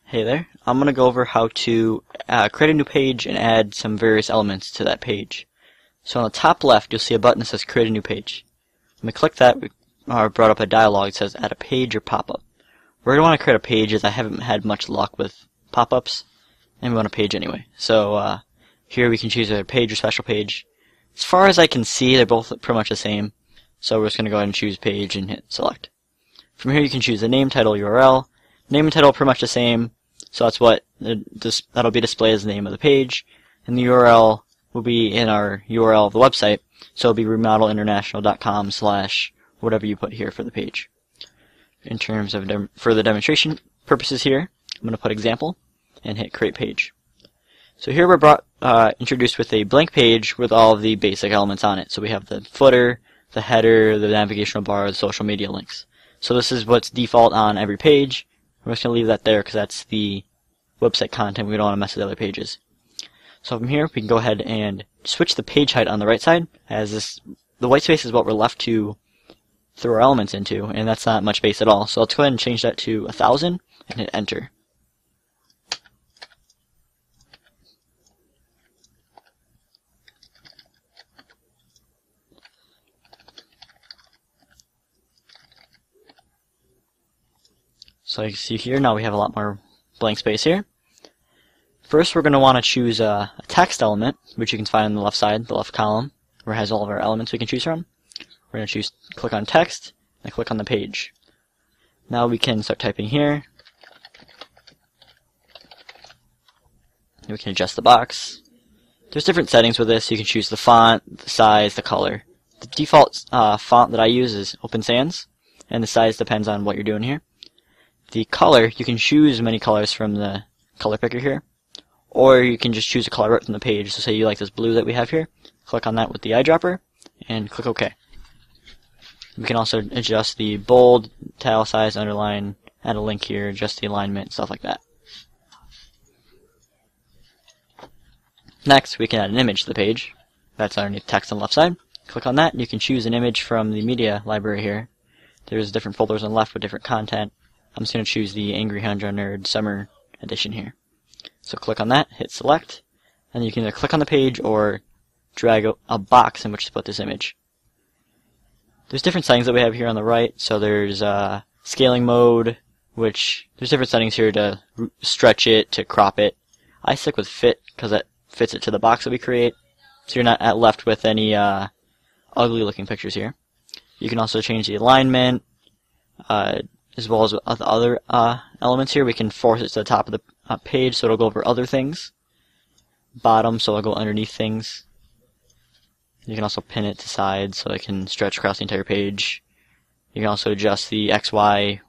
Hey there, I'm going to go over how to create a new page and add some various elements to that page. So on the top left you'll see a button that says create a new page. When we click that, we are brought up a dialog that says add a page or pop-up. We're going to want to create a page as I haven't had much luck with pop-ups, and we want a page anyway. So here we can choose a page or special page. As far as I can see, they're both pretty much the same, so we're just going to go ahead and choose page and hit select. From here you can choose the name, title, URL. Name and title are pretty much the same, so that's what that'll be displayed as the name of the page, and the URL will be in our URL of the website, so it'll be remodelinternational.com/whatever you put here for the page. In terms of further demonstration purposes here, I'm going to put example and hit create page. So here we're introduced with a blank page with all of the basic elements on it. So we have the footer, the header, the navigational bar, the social media links. So this is what's default on every page. We're just going to leave that there because that's the website content. We don't want to mess with other pages. So from here we can go ahead and switch the page height on the right side, as the white space is what we're left to throw our elements into, and that's not much space at all. So let's go ahead and change that to 1000 and hit enter. So you can see here, now we have a lot more blank space here. First we're going to want to choose a text element, which you can find on the left side, the left column, where it has all of our elements we can choose from. We're going to click on text, and click on the page. Now we can start typing here. We can adjust the box. There's different settings with this. You can choose the font, the size, the color. The default font that I use is Open Sans, and the size depends on what you're doing here. The color, you can choose many colors from the color picker here, or you can just choose a color right from the page. So say you like this blue that we have here, click on that with the eyedropper, and click OK. We can also adjust the bold, italicize, underline, add a link here, adjust the alignment, stuff like that. Next, we can add an image to the page. That's underneath text on the left side. Click on that, and you can choose an image from the media library here. There's different folders on the left with different content. I'm just going to choose the Angry Hundred Nerd Summer Edition here. So click on that, hit select, and you can either click on the page or drag a box in which to put this image. There's different settings that we have here on the right. So there's scaling mode, which there's different settings here to stretch it, to crop it. I stick with fit because that fits it to the box that we create, so you're not left with any ugly looking pictures here. You can also change the alignment, as well as the other elements here. We can force it to the top of the page so it'll go over other things. Bottom, so it'll go underneath things. You can also pin it to sides so it can stretch across the entire page. You can also adjust the XY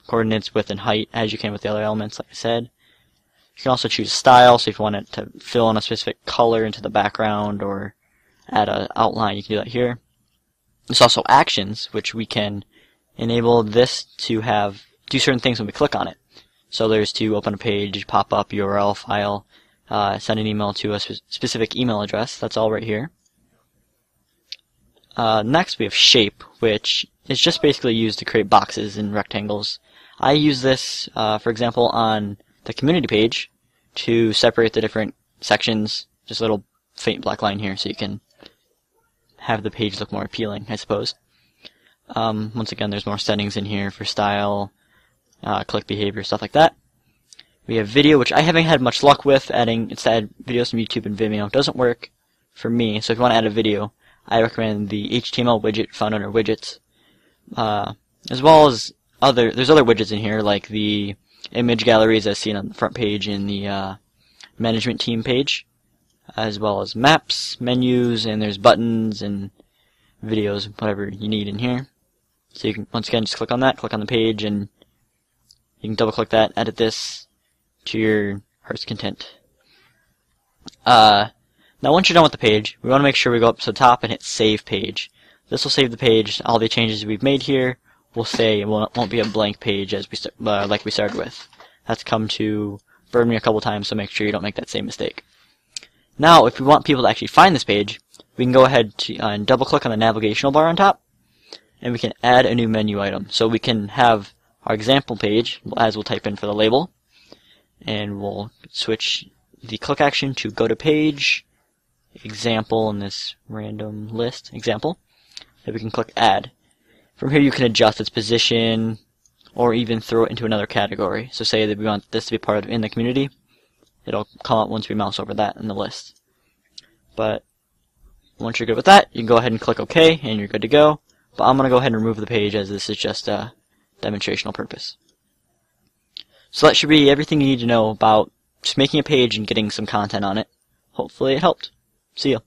coordinates, width, and height as you can with the other elements, like I said. You can also choose style, so if you want it to fill in a specific color into the background or add an outline, you can do that here. There's also actions, which we can enable this to do certain things when we click on it. So there's to open a page, pop up, URL, file, send an email to a specific email address. That's all right here. Next we have shape, which is just basically used to create boxes and rectangles. I use this, for example, on the community page to separate the different sections. Just a little faint black line here so you can have the page look more appealing, I suppose. Once again, there's more settings in here for style, click behavior, stuff like that. We have video, which I haven't had much luck with adding. It's to add videos from YouTube and Vimeo. It doesn't work for me, so if you want to add a video, I recommend the HTML widget found under widgets, as well as there's other widgets in here, like the image galleries as seen on the front page in the management team page, as well as maps, menus, and there's buttons and videos, whatever you need in here. So you can, once again, just click on that, click on the page, and you can double click that, edit this to your heart's content. Now once you're done with the page, we want to make sure we go up to the top and hit Save Page. This will save the page. All the changes we've made here will stay. It won't be a blank page as like we started with. That's come to burn me a couple times, so make sure you don't make that same mistake. Now, if we want people to actually find this page, we can go ahead and double-click on the navigational bar on top, and we can add a new menu item. So we can have our example page, as we'll type in for the label, and we'll switch the click action to go to page, example in this random list, example, and we can click add. From here you can adjust its position or even throw it into another category. So say that we want this to be part of in the community, it'll come up once we mouse over that in the list. But once you're good with that, you can go ahead and click OK and you're good to go. But I'm going to go ahead and remove the page as this is just a demonstrational purpose. So that should be everything you need to know about just making a page and getting some content on it. Hopefully it helped. See ya.